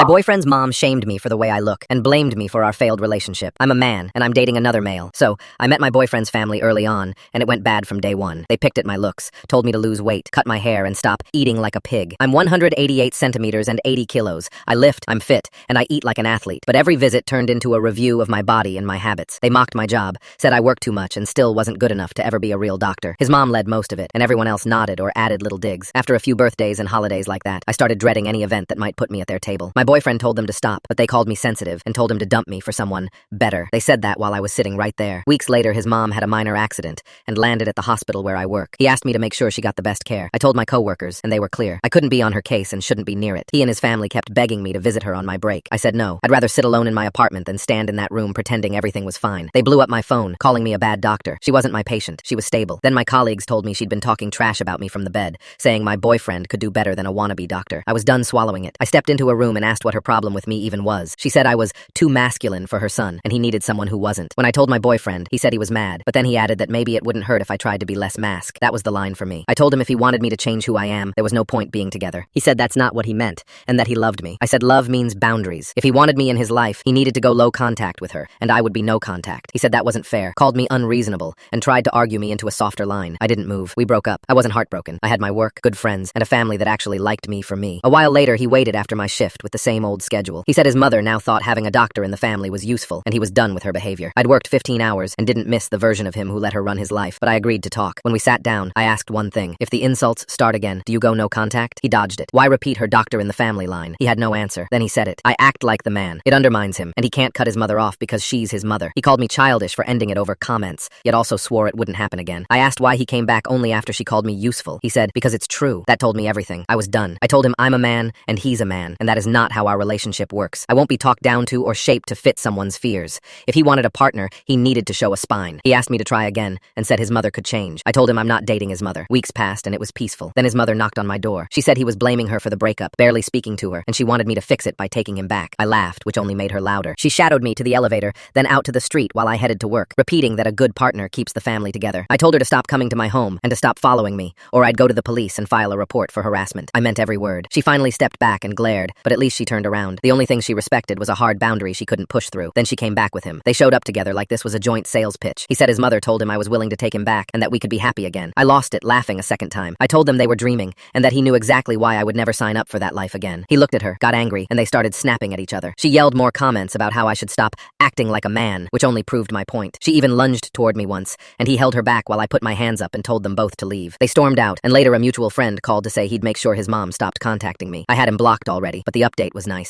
boyfriend's mom shamed me for the way I look and blamed me for our failed relationship. I'm a man, and I'm dating another male. So, I met my boyfriend's family early on, and it went bad from day one. They picked at my looks, told me to lose weight, cut my hair, and stop eating like a pig. I'm 188 centimeters and 80 kilos. I lift, I'm fit, and I eat like an athlete. But every visit turned into a review of my body and my habits. They mocked my job, said I worked too much and still wasn't good enough to ever be a real doctor. His mom led most of it, and everyone else nodded or added little digs. After a few birthdays and holidays like that, I started dreading any event that might put me at their table. My boyfriend told them to stop, but they called me sensitive and told him to dump me for someone better. They said that while I was sitting right there. Weeks later, his mom had a minor accident and landed at the hospital where I work. He asked me to make sure she got the best care. I told my coworkers, and they were clear. I couldn't be on her case and shouldn't be near it. He and his family kept begging me to visit her on my break. I said no. I'd rather sit alone in my apartment than stand in that room pretending everything was fine. They blew up my phone, calling me a bad doctor. She wasn't my patient. She was stable. Then my colleagues told me she'd been talking trash about me from the bed, saying my boyfriend could do better than a wannabe doctor. I was done swallowing it. I stepped into a room and asked what her problem with me even was. She said I was too masculine for her son, and he needed someone who wasn't. When I told my boyfriend, he said he was mad, but then he added that maybe it wouldn't hurt if I tried to be less mask. That was the line for me. I told him if he wanted me to change who I am, there was no point being together. He said that's not what he meant, and that he loved me. I said love means boundaries. If he wanted me in his life, he needed to go low contact with her, and I would be no contact. He said that wasn't fair, called me unreasonable, and tried to argue me into a softer line. I didn't move. We broke up. I wasn't heartbroken. I had my work, good friends, and a family that actually liked me for me. A while later, he waited after my shift with the same old schedule. He said his mother now thought having a doctor in the family was useful, and he was done with her behavior. I'd worked 15 hours and didn't miss the version of him who let her run his life, but I agreed to talk. When we sat down, I asked one thing. If the insults start again, do you go no contact? He dodged it. Why repeat her doctor in the family line? He had no answer. Then he said it. I act like the man. It undermines him, and he can't cut his mother off because she's his mother. He called me childish for ending it over comments, yet also swore it wouldn't happen again. I asked why he came back only after she called me useful. He said, because it's true. That told me everything. I was done. I told him I'm a man, and he's a man, and that is not how our relationship works. I won't be talked down to or shaped to fit someone's fears. If he wanted a partner, he needed to show a spine. He asked me to try again, and said his mother could change. I told him I'm not dating his mother. Weeks passed, and it was peaceful. Then his mother knocked on my door. She said he was blaming her for the breakup, barely speaking to her, and she wanted me to fix it by taking him back. I laughed, which only made her louder. She shadowed me to the elevator, then out to the street while I headed to work, repeating that a good partner keeps the family together. I told her to stop coming to my home and to stop following me, or I'd go to the police and file a report for harassment. I meant every word. She finally stepped back and glared, but at least she turned around. The only thing she respected was a hard boundary she couldn't push through. Then she came back with him. They showed up together like this was a joint sales pitch. He said his mother told him I was willing to take him back and that we could be happy again. I lost it, laughing a second time. I told them they were dreaming and that he knew exactly why I would never sign up for that life again. He looked at her, got angry, and they started snapping at each other. She yelled more comments about how I should stop acting like a man, which only proved my point. She even lunged toward me once, and he held her back while I put my hands up and told them both to leave. They stormed out, and later a mutual friend called to say he'd make sure his mom stopped contacting me. I had him blocked already, but the update was nice.